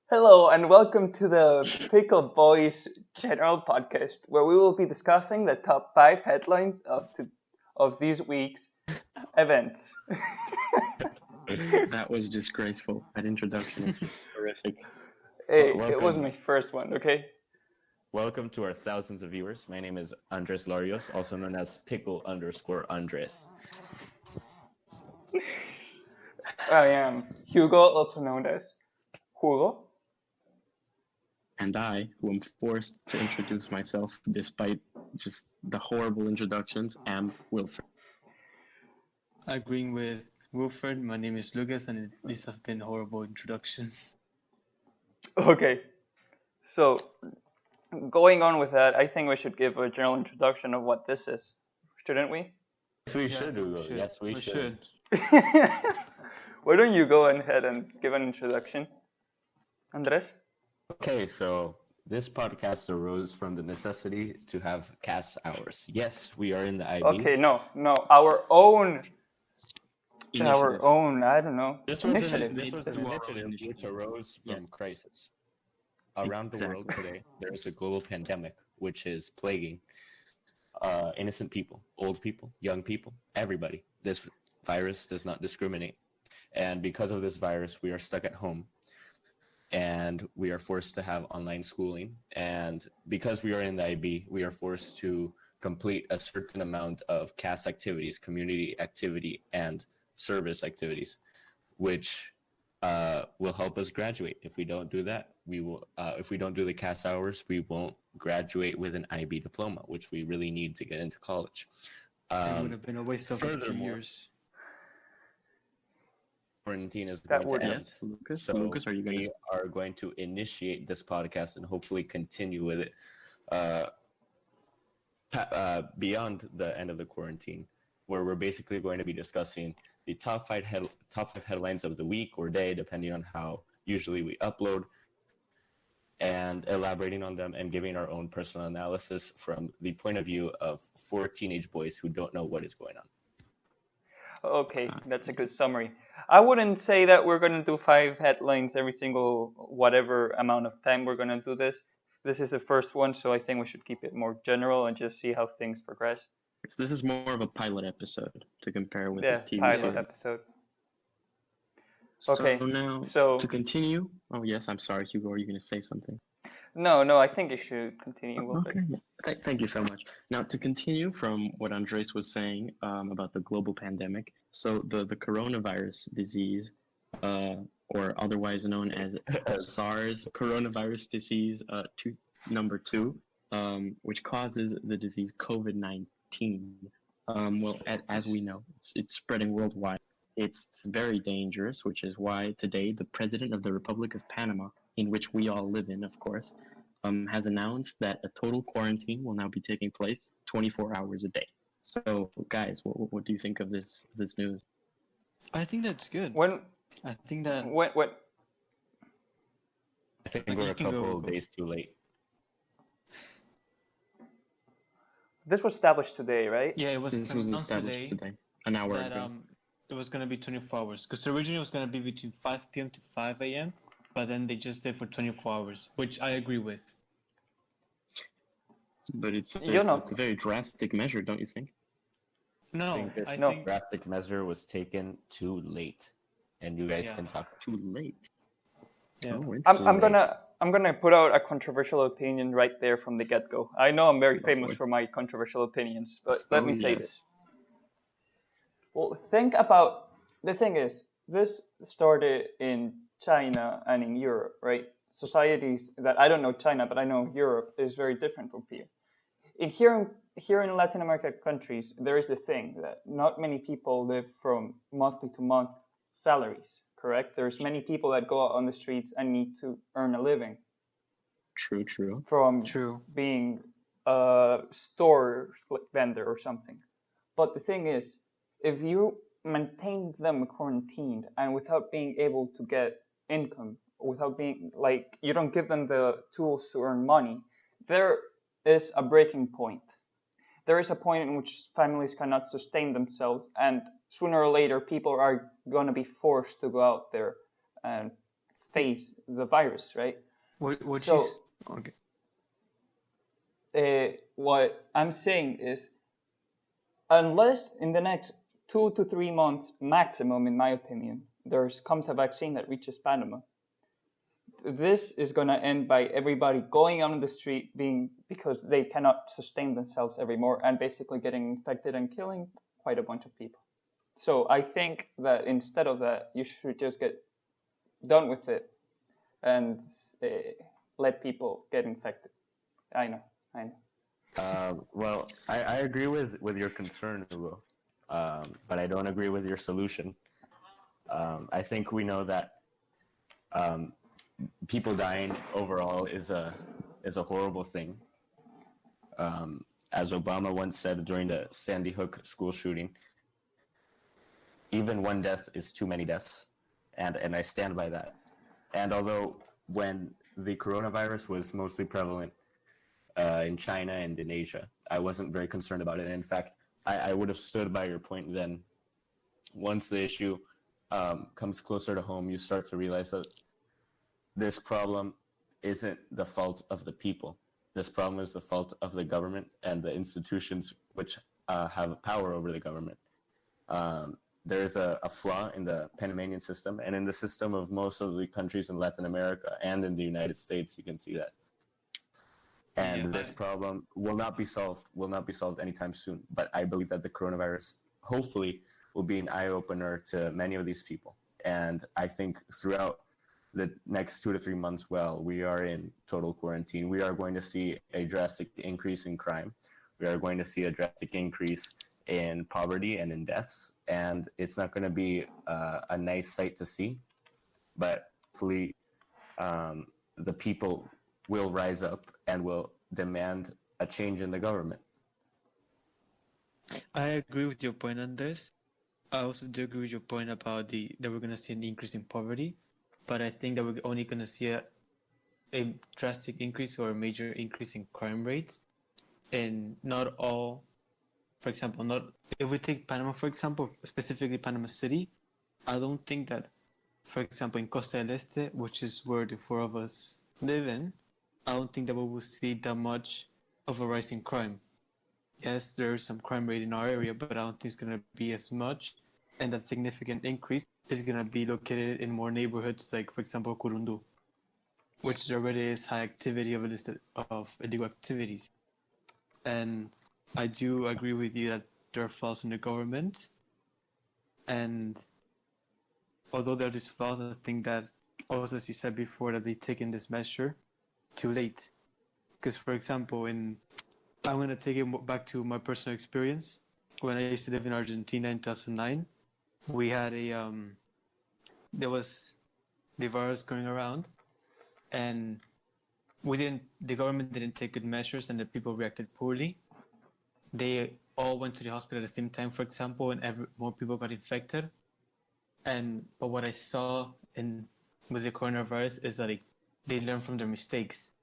Hello and welcome to the Pickle Boys General Podcast, where we will be discussing the top 5 headlines of these week's events. That was disgraceful. That introduction is just horrific. Hey, it Welcome. was my first one, okay? Welcome to our thousands of viewers. My name is Andres Larios, also known as Pickle_Andres. I am Hugo, also known as Hugo. And I, who am forced to introduce myself despite just the horrible introductions, am Wilfred. Agreeing with Wilfred, my name is Lucas, and these have been horrible introductions. Okay, so going on with that, I think we should give a general introduction of what this is, shouldn't we? Yes, we should, Hugo. Yes, we should. Why don't you go ahead and give an introduction, Andres? Okay, so this podcast arose from the necessity to have cast hours. Yes, we are in the IB. Okay, no, our own, Initiative. I don't know, This was initiative. an initiative which arose from Yes. crisis. Around the world today, there is a global pandemic which is plaguing innocent people, old people, young people, everybody. This virus does not discriminate. And because of this virus, we are stuck at home. And we are forced to have online schooling. And because we are in the IB, we are forced to complete a certain amount of CAS activities, community activity, and service activities, which will help us graduate. If we don't do that, we will. If we don't do the CAS hours, we won't graduate with an IB diploma, which we really need to get into college. It would have been a waste of 2 furthermore, years. Quarantine is That going would- to end. Yes, Lucas. So Lucas, are you going we to? are going to initiate this podcast and hopefully continue with it beyond the end of the quarantine, where we're basically going to be discussing the top five headlines of the week or day, depending on how usually we upload, and elaborating on them and giving our own personal analysis from the point of view of 4 teenage boys who don't know what is going on. Okay, that's a good summary. I wouldn't say that we're going to do 5 headlines every single whatever amount of time we're going to do this. This is the first one, so I think we should keep it more general and just see how things progress. So this is more of a pilot episode to compare with Yeah, the TV pilot series. episode. So Okay, now, so- to continue. Oh yes, I'm sorry, Hugo. Are you going to say something? No, I think you should continue with Okay. it. Thank you so much. Now, to continue from what Andres was saying about the global pandemic, so the coronavirus disease, or otherwise known as SARS coronavirus disease number 2, which causes the disease COVID-19. As we know, it's spreading worldwide. It's very dangerous, which is why today the president of the Republic of Panama, in which we all live in, of course, has announced that a total quarantine will now be taking place 24 hours a day. So, guys, what do you think of this news? I think that's good. When I think that I think Okay, we're you a can go, couple of Hugo. days too late. this was established today, right? yeah, it was This was announced established today, an hour that ago. it was going to be 24 hours because originally it was going to be between 5 p.m. to 5 a.m. But then they just did for 24 hours, which I agree with. But it's You know. a very drastic measure, don't you think? No, think this I No. think drastic measure was taken too late, and you guys Yeah. can talk. Too late. yeah. Oh, I'm interesting. gonna put out a controversial opinion right there from the get-go. I know I'm very Go famous for it. for my controversial opinions, but let me say yes. this. Well, think about the thing is, this started in China and in Europe, right? Societies that I don't know China, but I know Europe is very different from here. Here in Latin American countries, there is the thing that not many people live from monthly to month salaries. Correct? There's many people that go out on the streets and need to earn a living True. from True. being a store vendor or something. But the thing is, if you maintain them quarantined and without being able to get income, without being like you don't give them the tools to earn money, there is a breaking point. There is a point in which families cannot sustain themselves, and sooner or later people are going to be forced to go out there and face the virus, right? What So- okay. What I'm saying is, unless in the next 2 to 3 months maximum, in my opinion, comes a vaccine that reaches Panama, this is going to end by everybody going out on the street because they cannot sustain themselves anymore and basically getting infected and killing quite a bunch of people. So I think that instead of that, you should just get done with it and let people get infected. I know. Well, I agree with your concern, Hugo, but I don't agree with your solution. I think we know that people dying overall is a horrible thing. As Obama once said during the Sandy Hook school shooting, even one death is too many deaths, and I stand by that. And although when the coronavirus was mostly prevalent in China and in Asia, I wasn't very concerned about it. And in fact, I would have stood by your point then. Once the issue comes closer to home, you start to realize that this problem isn't the fault of the people. This problem is the fault of the government and the institutions which have power over the government. There is a flaw in the Panamanian system and in the system of most of the countries in Latin America and in the United States. You can see that. And this problem will not be solved anytime soon. But I believe that the coronavirus, hopefully, will be an eye-opener to many of these people. And I think throughout the next 2 to 3 months, while we are in total quarantine, we are going to see a drastic increase in crime. We are going to see a drastic increase in poverty and in deaths. And it's not going to be a nice sight to see. But hopefully, the people will rise up and will demand a change in the government. I agree with your point on this. I also do agree with your point about that we're going to see an increase in poverty, but I think that we're only going to see a drastic increase or a major increase in crime rates. And not all, for example, if we take Panama, for example, specifically Panama City, I don't think that, for example, in Costa del Este, which is where the four of us live in, I don't think that we will see that much of a rise in crime. Yes, there is some crime rate in our area, but I don't think it's going to be as much. And that significant increase is going to be located in more neighborhoods, like, for example, Curundú, which already is high activity of illegal activities. And I do agree with you that there are flaws in the government. And although there are these flaws, I think that also, as you said before, that they've taken this measure too late. Because, for example, I'm going to take it back to my personal experience. When I used to live in Argentina in 2009, we had there was the virus going around, and the government didn't take good measures, and the people reacted poorly. They all went to the hospital at the same time, for example, and more people got infected. But what I saw with the coronavirus is that they learn from their mistakes.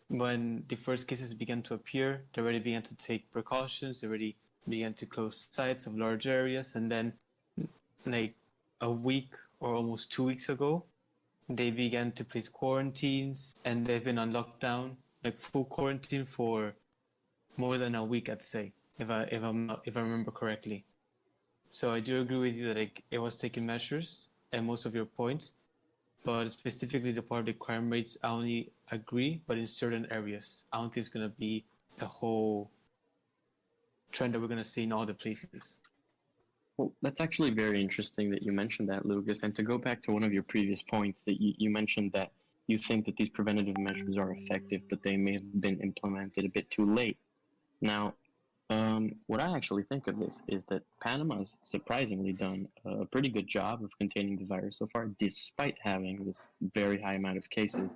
When the first cases began to appear, they already began to take precautions. They already began to close sites of large areas. And then, like a week or almost 2 weeks ago, they began to place quarantines, and they've been on lockdown, like full quarantine for more than a week, I'd say, if I remember correctly. So I do agree with you that it was taking measures and most of your points. But specifically the part of the crime rates, I only agree, but in certain areas. I don't think it's going to be a whole trend that we're going to see in all the places. Well, that's actually very interesting that you mentioned that, Lucas. And to go back to one of your previous points, that you mentioned that you think that these preventative measures are effective, but they may have been implemented a bit too late. Now, what I actually think of this is that Panama's surprisingly done a pretty good job of containing the virus so far, despite having this very high amount of cases.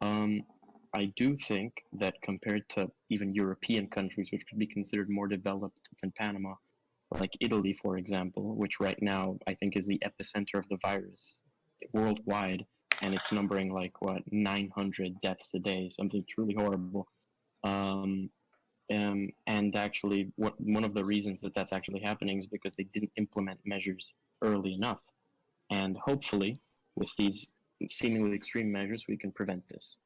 I do think that compared to even European countries, which could be considered more developed than Panama, like Italy, for example, which right now I think is the epicenter of the virus worldwide, and it's numbering 900 deaths a day, something truly horrible. And actually, one of the reasons that that's actually happening is because they didn't implement measures early enough. And hopefully, with these seemingly extreme measures, we can prevent this.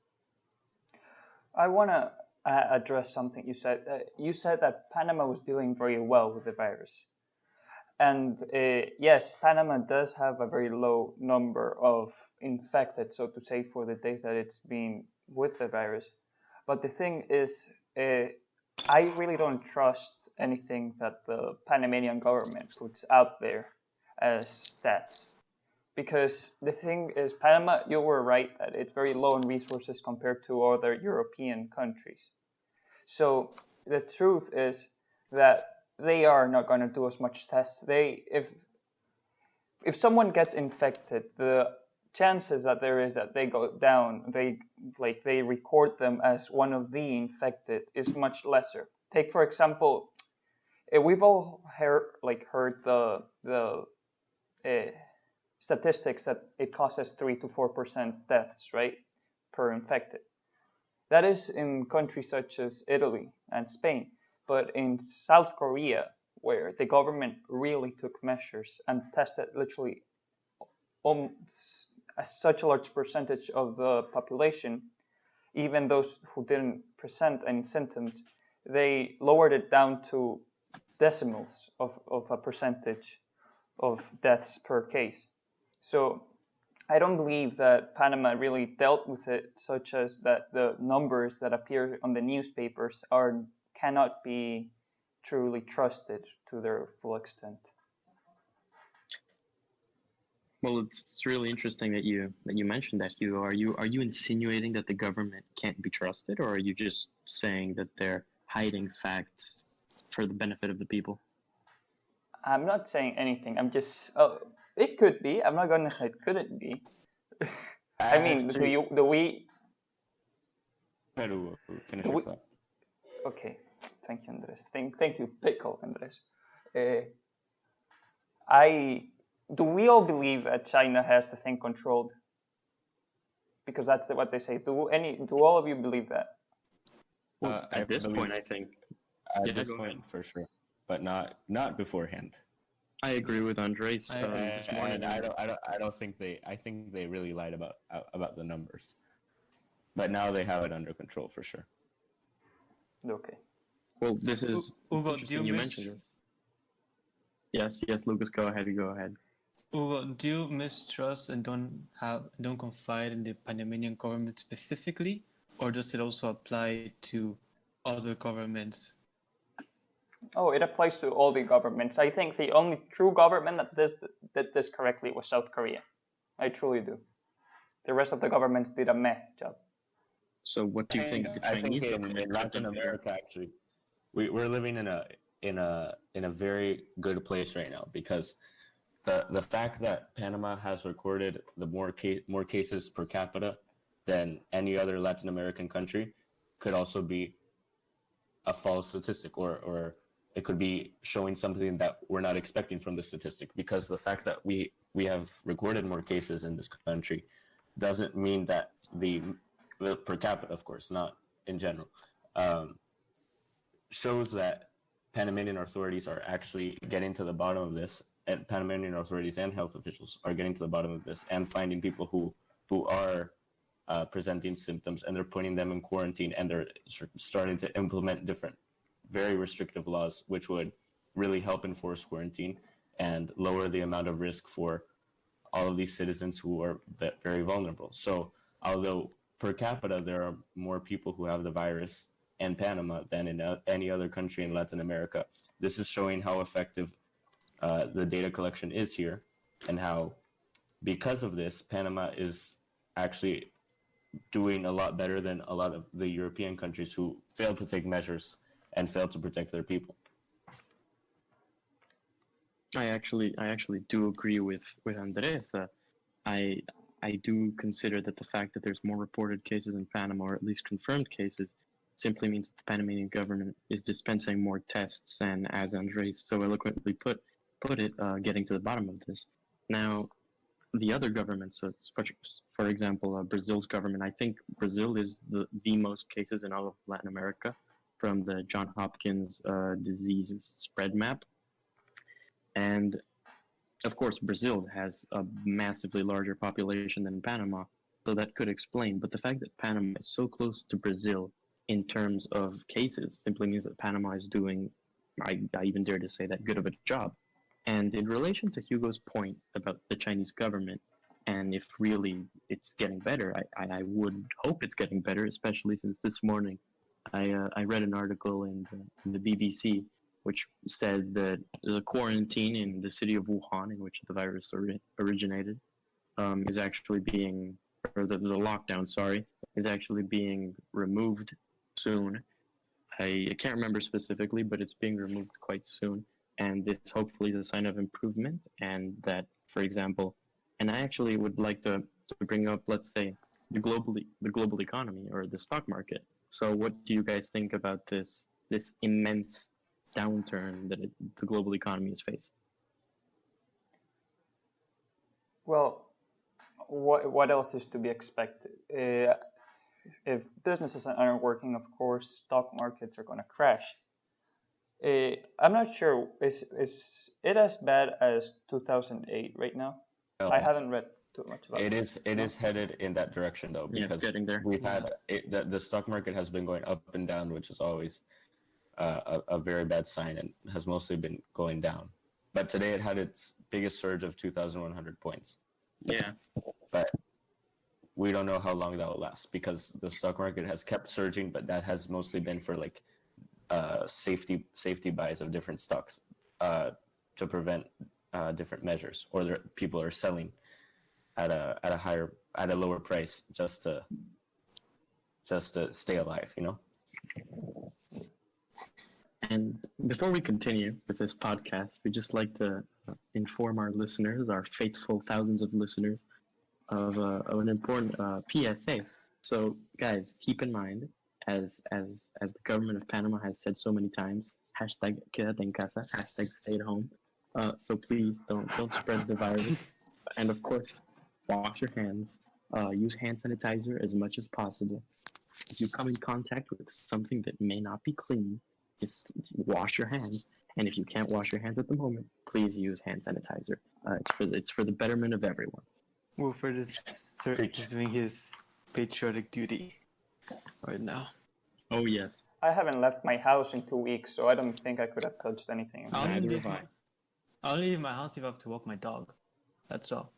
I want to address something you said. You said that Panama was dealing very well with the virus. And yes, Panama does have a very low number of infected, so to say, for the days that it's been with the virus. But the thing is, I really don't trust anything that the Panamanian government puts out there as stats. Because the thing is, Panama, you were right that it's very low in resources compared to other European countries. So the truth is that they are not going to do as much tests. If someone gets infected, the chances that there is that they go down, they record them as one of the infected is much lesser. Take for example, we've all heard the statistics that it causes 3 to 4% deaths, right, per infected. That is in countries such as Italy and Spain. But in South Korea, where the government really took measures and tested literally such a large percentage of the population, even those who didn't present any symptoms, they lowered it down to decimals of a percentage of deaths per case. So I don't believe that Panama really dealt with it, such as that the numbers that appear on the newspapers cannot be truly trusted to their full extent. Well, it's really interesting that you mentioned that, Hugo. Are you insinuating that the government can't be trusted, or are you just saying that they're hiding facts for the benefit of the people? I'm not saying anything. I'm just it could be. I'm not going to say it couldn't be. I mean, do we? Try to finish your thought. Okay, thank you, Andres. Thank you, Pickle, Andres. Do we all believe that China has the thing controlled? Because that's what they say. Do all of you believe that? Well, at this point, I think. At this point, for sure, but not beforehand. I agree with Andres. And I don't think they. I think they really lied about the numbers, but now they have it under control for sure. Okay. Well, this is Hugo, interesting you mentioned this. Yes, Lucas, go ahead. Hugo, do you mistrust and don't confide in the Panamanian government specifically, or does it also apply to other governments? Oh, it applies to all the governments. I think the only true government that did this correctly was South Korea. I truly do. The rest of the governments did a meh job. So what do you think the Chinese government in Latin America actually we're living in a very good place right now, because the fact that Panama has recorded the more cases per capita than any other Latin American country could also be a false statistic, or it could be showing something that we're not expecting from the statistic, because the fact that we have recorded more cases in this country doesn't mean that the per capita, of course, not in general, shows that Panamanian authorities are actually getting to the bottom of this, and Panamanian authorities and health officials are getting to the bottom of this and finding people who are presenting symptoms, and they're putting them in quarantine, and they're starting to implement different very restrictive laws, which would really help enforce quarantine and lower the amount of risk for all of these citizens who are very vulnerable. So although per capita there are more people who have the virus in Panama than in any other country in Latin America, this is showing how effective the data collection is here, and how, because of this, Panama is actually doing a lot better than a lot of the European countries who failed to take measures and failed to protect their people. I actually do agree with Andres. I do consider that the fact that there's more reported cases in Panama, or at least confirmed cases, simply means that the Panamanian government is dispensing more tests, and, as Andres so eloquently put it, getting to the bottom of this. Now, the other governments, for example, Brazil's government, I think Brazil is the most cases in all of Latin America from the Johns Hopkins disease spread map. And Of course, Brazil has a massively larger population than Panama, so that could explain. But the fact that Panama is so close to Brazil in terms of cases simply means that Panama is doing, I even dare to say that, good of a job. And in relation to Hugo's point about the Chinese government, and if really it's getting better, I would hope it's getting better, especially since this morning I read an article in the BBC which said that the quarantine in the city of Wuhan, in which the virus originated, is actually being, or the lockdown, sorry, is actually being removed soon. I can't remember specifically, but it's being removed quite soon. And this hopefully is a sign of improvement, and that, for example, and I actually would like to bring up, let's say, the global economy or the stock market. So what do you guys think about this immense downturn that the global economy has faced? Well, what else is to be expected? If businesses aren't working, of course, stock markets are going to crash. I'm not sure. Is it as bad as 2008 right now? No. I haven't read too much about it. It is headed in that direction though, Yeah, because it's getting there. we've had the stock market has been going up and down, which is always a very bad sign, and has mostly been going down. But today it had its biggest surge of 2,100 points. Yeah. But we don't know how long that will last, because the stock market has kept surging, but that has mostly been for like safety buys of different stocks to prevent different measures, or people are selling at a lower price just to stay alive, you know. And before we continue with this podcast, we'd just like to inform our listeners, our faithful thousands of listeners, of an important PSA. So, guys, keep in mind, as the government of Panama has said so many times, hashtag quédate en casa, hashtag stay at home. So please don't spread the virus. And of course, wash your hands. Use hand sanitizer as much as possible. If you come in contact with something that may not be clean, just wash your hands. And if you can't wash your hands at the moment, please use hand sanitizer. It's for the betterment of everyone. Wilfred is doing his patriotic duty right now. Oh yes. I haven't left my house in 2 weeks, so I don't think I could have touched anything. I only Neither leave have I only leave my house if I have to walk my dog. That's all.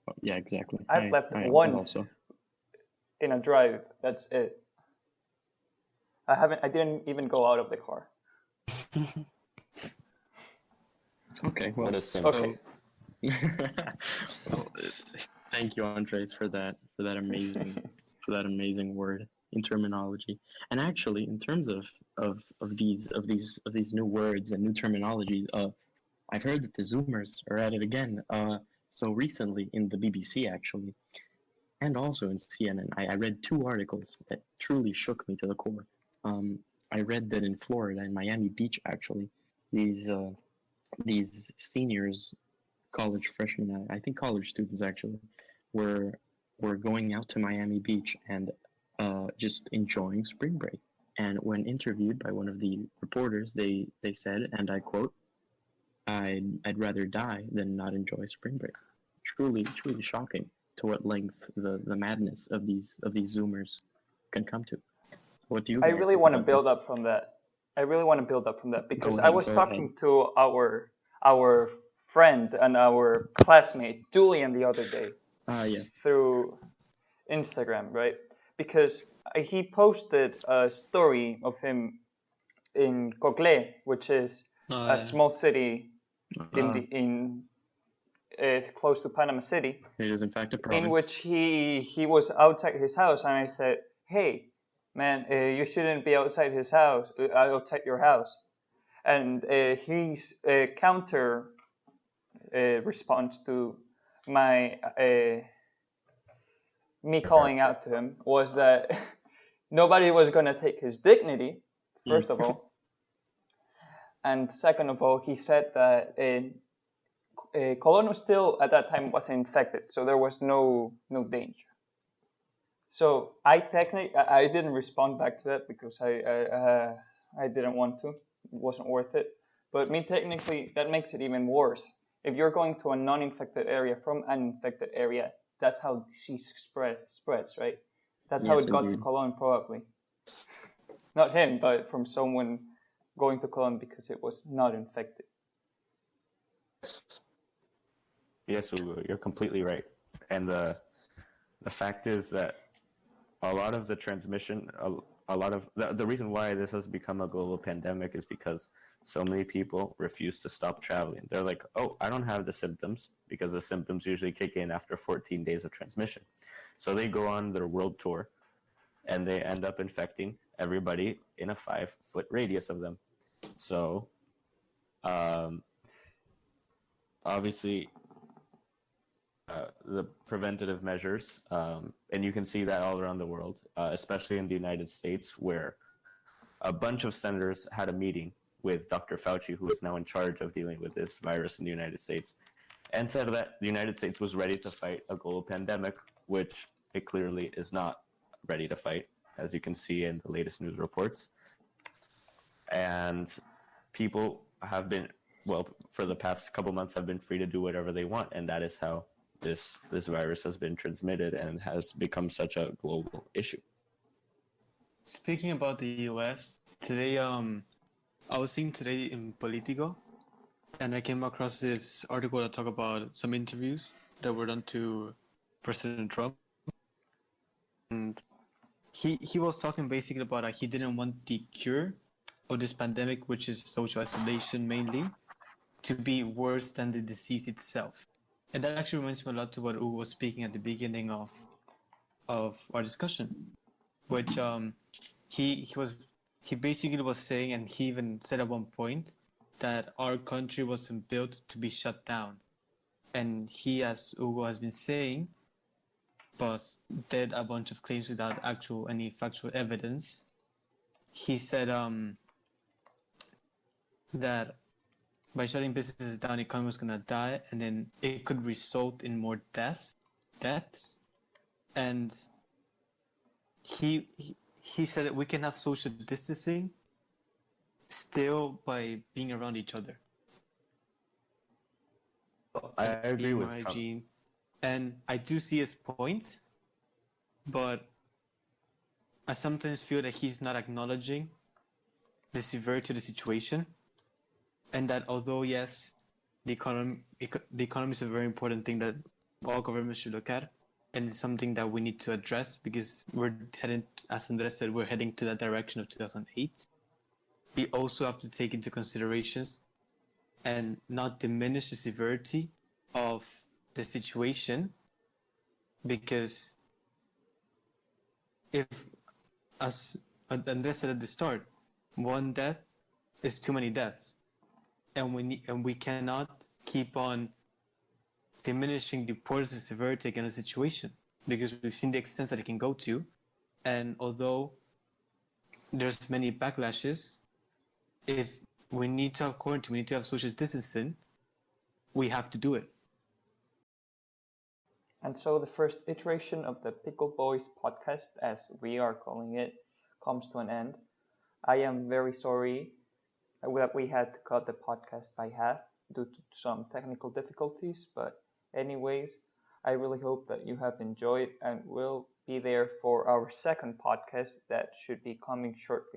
Oh, yeah, exactly. I've left I once also. in a drive. That's it. I didn't even go out of the car. Okay. Well, What a simple. Okay. well, thank you, Andres, for that amazing word in terminology. And actually, in terms of these new words and new terminologies, I've heard that the Zoomers are at it again. So recently in the BBC, actually, and also in CNN, I read two articles that truly shook me to the core. I read that in Florida, in Miami Beach, actually, these seniors, college freshmen, I think college students actually, were going out to Miami Beach and just enjoying spring break. And when interviewed by one of the reporters, they said, and I quote, I'd rather die than not enjoy spring break. Truly shocking to what length the madness of these Zoomers can come to. What do you? I guys really think want to about build this? up from that. Because Go I was ahead. talking to our friend and our classmate Julian the other day Yes. through Instagram, right? Because he posted a story of him in Cocle, which is a small city in close to Panama City, It is in fact a province. in which he was outside his house, and I said, "Hey, man, you shouldn't be outside his house, outside your house." And his counter response to my me calling out to him was that nobody was going to take his dignity, first of all. And second of all, he said that Colono still at that time wasn't infected, so there was no danger. So I didn't respond back to that because I didn't want to. It wasn't worth it. But me technically, that makes it even worse if you're going to a non-infected area from an infected area, that's how disease spreads, right? That's how Yes, it got to indeed. Cologne, probably. Not him, but from someone going to Cologne because it was not infected. Yes, Ugo, you're completely right. And the fact is that a lot of the transmission, a lot of the reason why this has become a global pandemic is because so many people refuse to stop traveling. They're like, oh, I don't have the symptoms, because the symptoms usually kick in after 14 days of transmission. So they go on their world tour and they end up infecting everybody in a 5-foot radius of them. So, obviously, the preventative measures, and you can see that all around the world, especially in the United States, where a bunch of senators had a meeting with Dr. Fauci, who is now in charge of dealing with this virus in the United States, and said that the United States was ready to fight a global pandemic, which it clearly is not ready to fight, as you can see in the latest news reports. And people have been, well, for the past couple months, have been free to do whatever they want, and that is how this virus has been transmitted and has become such a global issue. Speaking about the US, today I was seeing today in Politico, and I came across this article that talked about some interviews that were done to President Trump. And he was talking basically about he didn't want the cure of this pandemic, which is social isolation mainly, to be worse than the disease itself. And that actually reminds me a lot to what Ugo was speaking at the beginning of our discussion, which he basically was saying, and he even said at one point that our country wasn't built to be shut down. And he, as Ugo has been saying, was did a bunch of claims without any factual evidence. He said that by shutting businesses down, the economy was gonna die, and then it could result in more deaths. And he said that we can have social distancing still by being around each other. I agree with Trump. Hygiene. And I do see his point, but I sometimes feel that he's not acknowledging the severity of the situation, and that although yes, the economy is a very important thing that all governments should look at, and it's something that we need to address because we're heading, as Andres said, we're heading to that direction of 2008. We also have to take into considerations and not diminish the severity of the situation, because if, as Andres said at the start, one death is too many deaths, and we cannot keep on diminishing the importance and severity again of the situation, because we've seen the extent that it can go to, and although there's many backlashes, if we need to have quarantine, we need to have social distancing, we have to do it. And so the first iteration of the Pickle Boys podcast, as we are calling it, comes to an end. I am very sorry that we had to cut the podcast by half due to some technical difficulties, but anyways, I really hope that you have enjoyed and will be there for our second podcast that should be coming shortly.